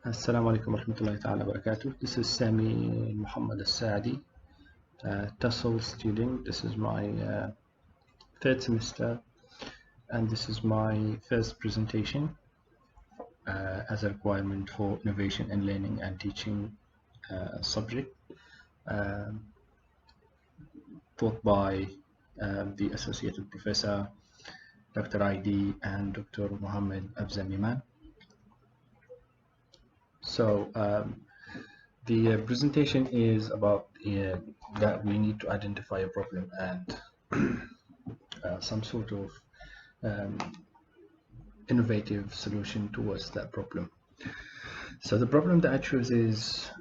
Assalamu alaikum warahmatullahi ta'ala barakatuh. This is Sami Muhammad Al-Saadi, TESOL student. This is my third semester, and this is my first presentation as a requirement for innovation in learning and teaching subject, taught by the Associated Professor Dr. ID and Dr. Muhammad Afzamiman. So the presentation is about that we need to identify a problem and some sort of innovative solution towards that problem. So the problem that I choose is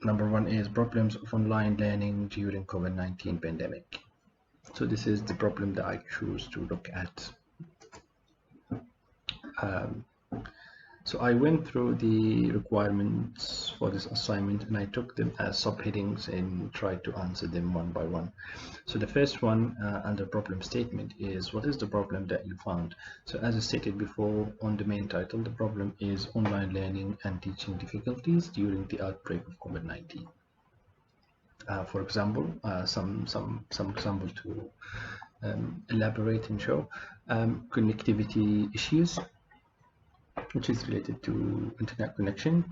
number one is problems of online learning during COVID-19 pandemic. So this is the problem that I choose to look at. So I went through the requirements for this assignment and I took them as subheadings and tried to answer them one by one. So the first one under problem statement is, what is the problem that you found? So as I stated before on the main title, the problem is online learning and teaching difficulties during the outbreak of COVID-19. For example, some example to elaborate and show connectivity issues, which is related to internet connection,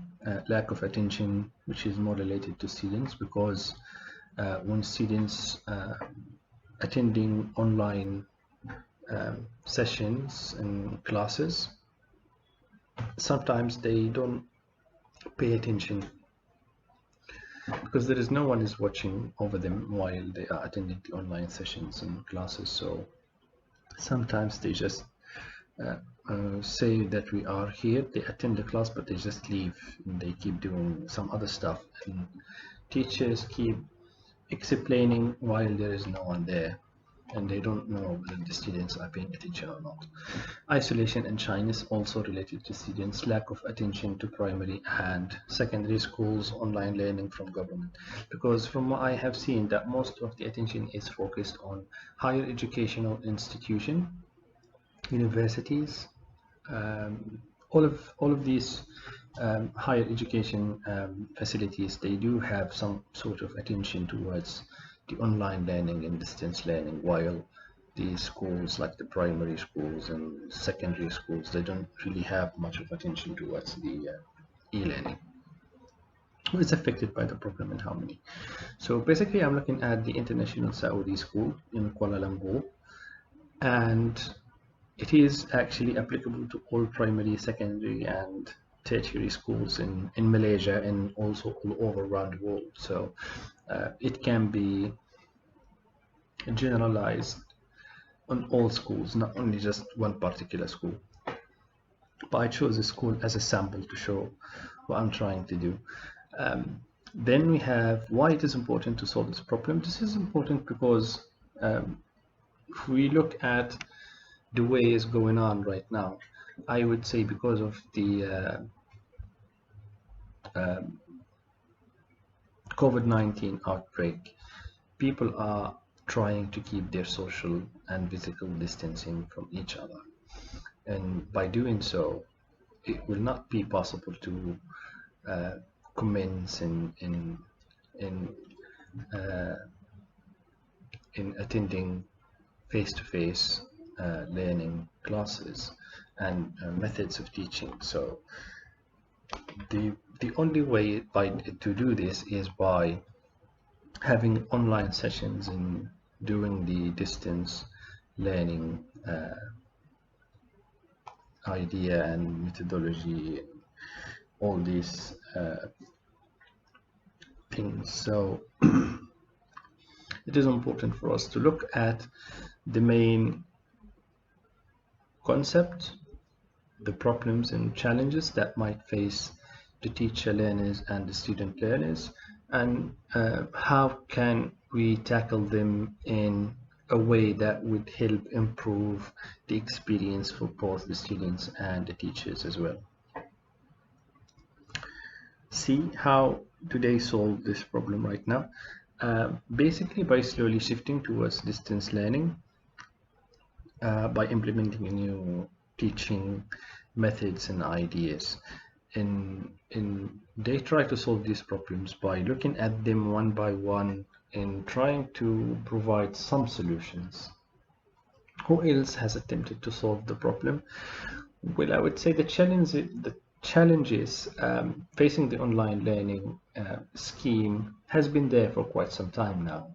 lack of attention, which is more related to students, because when students attending online sessions and classes, sometimes they don't pay attention because there is no one is watching over them while they are attending the online sessions and classes. So sometimes they just say that we are here, they attend the class, but they just leave and they keep doing some other stuff, and teachers keep explaining while there is no one there and they don't know whether the students are paying attention or not. Isolation and shyness also related to students, lack of attention to primary and secondary schools, online learning from government, because from what I have seen that most of the attention is focused on higher educational institution, universities, all of these higher education facilities, they do have some sort of attention towards the online learning and distance learning, while the schools like the primary schools and secondary schools, they don't really have much of attention towards the e-learning. Who is affected by the problem and how many? So basically I'm looking at the International Saudi School in Kuala Lumpur, and it is actually applicable to all primary, secondary, and tertiary schools in Malaysia and also all over around the world. So it can be generalized on all schools, not only just one particular school. But I chose a school as a sample to show what I'm trying to do. Then we have why it is important to solve this problem. This is important because if we look at the way it's going on right now, I would say because of the COVID-19 outbreak, people are trying to keep their social and physical distancing from each other, and by doing so it will not be possible to commence in attending face-to-face learning classes and methods of teaching. So the only way to do this is by having online sessions and doing the distance learning idea and methodology, all these things. So it is important for us to look at the main concept, the problems and challenges that might face the teacher learners and the student learners, and how can we tackle them in a way that would help improve the experience for both the students and the teachers as well. See how today solve this problem right now. Basically by slowly shifting towards distance learning, by implementing new teaching methods and ideas, they try to solve these problems by looking at them one by one and trying to provide some solutions. Who else has attempted to solve the problem? Well, I would say the challenges facing the online learning scheme has been there for quite some time now,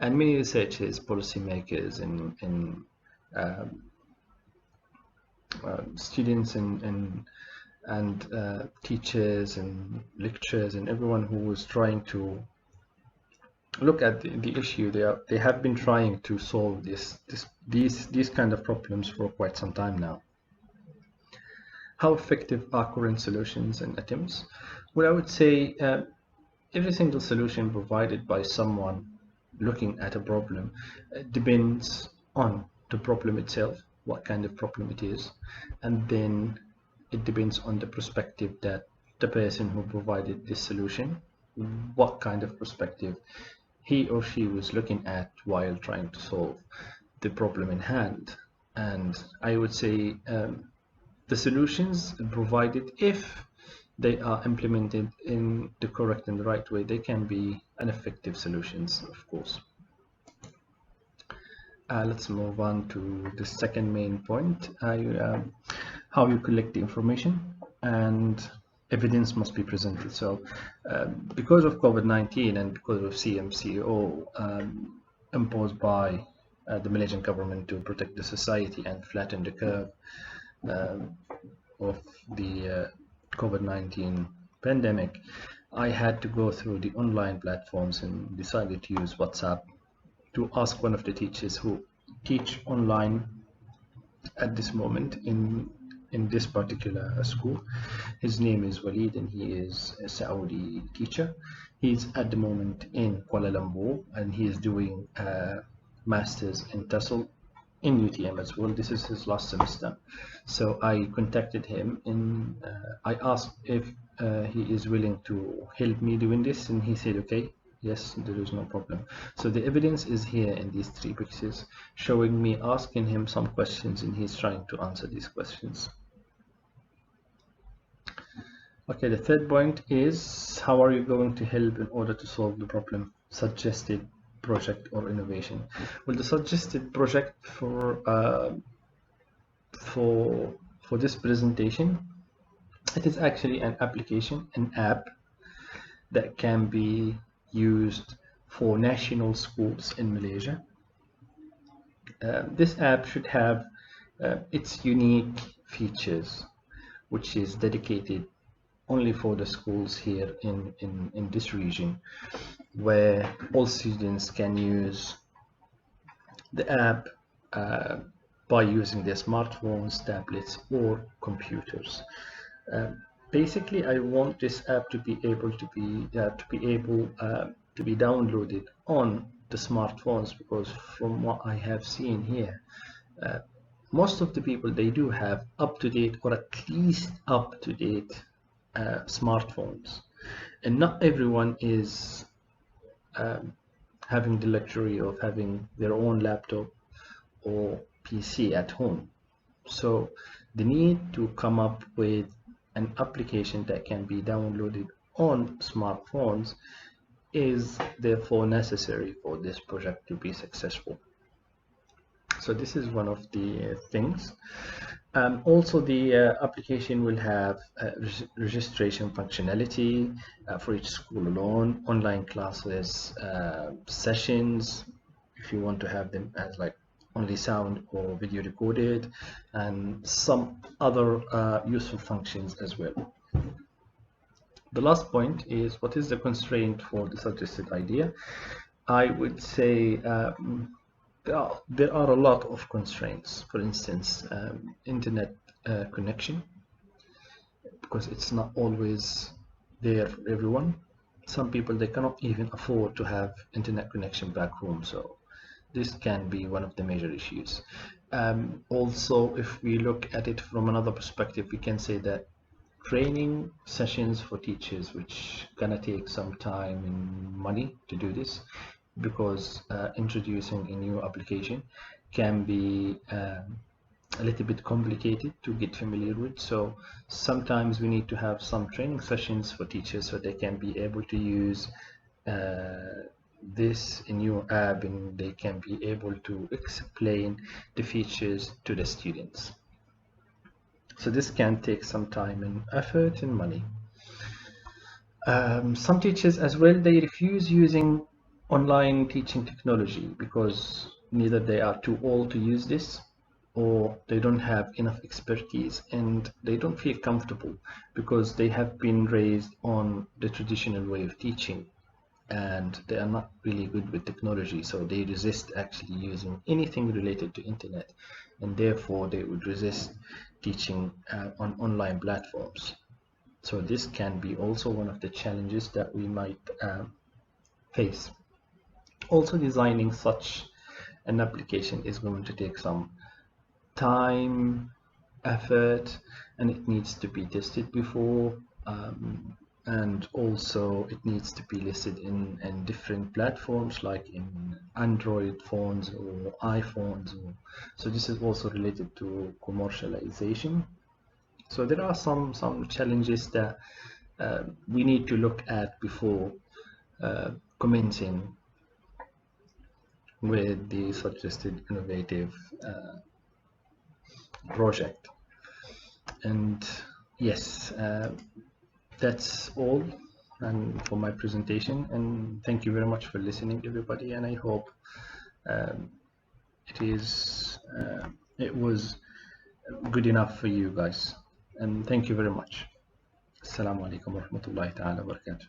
and many researchers, policymakers, and students and teachers and lecturers and everyone who was trying to look at the issue, they have been trying to solve these kind of problems for quite some time now. How effective are current solutions and attempts? Well, I would say every single solution provided by someone looking at a problem depends on the problem itself, what kind of problem it is, and then it depends on the perspective that the person who provided this solution, what kind of perspective he or she was looking at while trying to solve the problem in hand. And I would say the solutions provided, if they are implemented in the correct and the right way, they can be an effective solutions, of course. Let's move on to the second main point, how you collect the information, and evidence must be presented. So because of COVID-19 and because of CMCO imposed by the Malaysian government to protect the society and flatten the curve of the COVID-19 pandemic, I had to go through the online platforms and decided to use WhatsApp to ask one of the teachers who teach online at this moment in this particular school. His name is Walid and he is a Saudi teacher. He's at the moment in Kuala Lumpur and he is doing a master's in TESOL in UTM as well. This is his last semester. So I contacted him and I asked if he is willing to help me doing this, and he said okay, yes, there is no problem. So the evidence is here in these 3 pictures, showing me asking him some questions and he's trying to answer these questions. Okay, the third point is, how are you going to help in order to solve the problem? Suggested project or innovation. Well, the suggested project for this presentation, it is actually an application, an app that can be used for national schools in Malaysia. This app should have its unique features, which is dedicated only for the schools here in this region, where all students can use the app by using their smartphones, tablets, or computers. Basically, I want this app to be able to be downloaded on the smartphones, because from what I have seen here, most of the people, they do have up-to-date or at least up-to-date smartphones, and not everyone is having the luxury of having their own laptop or PC at home. So the need to come up with an application that can be downloaded on smartphones is therefore necessary for this project to be successful. So this is one of the things. Also, the application will have registration functionality for each school alone, online classes, sessions, if you want to have them as like only sound or video recorded, and some other useful functions as well. The last point is, what is the constraint for the suggested idea? I would say there are a lot of constraints. For instance, internet connection, because it's not always there for everyone. Some people, they cannot even afford to have internet connection back home, so this can be one of the major issues. Also, if we look at it from another perspective, we can say that training sessions for teachers, which gonna take some time and money to do this, because introducing a new application can be a little bit complicated to get familiar with. So sometimes we need to have some training sessions for teachers so they can be able to use this new app, and they can be able to explain the features to the students. So this can take some time and effort and money. Some teachers as well, they refuse using online teaching technology because neither they are too old to use this, or they don't have enough expertise, and they don't feel comfortable because they have been raised on the traditional way of teaching, and they are not really good with technology, so they resist actually using anything related to internet, and therefore they would resist teaching on online platforms. So this can be also one of the challenges that we might face. Also, designing such an application is going to take some time, effort, and it needs to be tested before, and also it needs to be listed in different platforms like in Android phones or iPhones. So this is also related to commercialization. So there are some challenges that we need to look at before commencing with the suggested innovative project. And yes, that's all and for my presentation. And thank you very much for listening, everybody. And I hope um, it was good enough for you guys. And thank you very much. Assalamu alaikum wa rahmatullahi ta'ala wa barakatuh.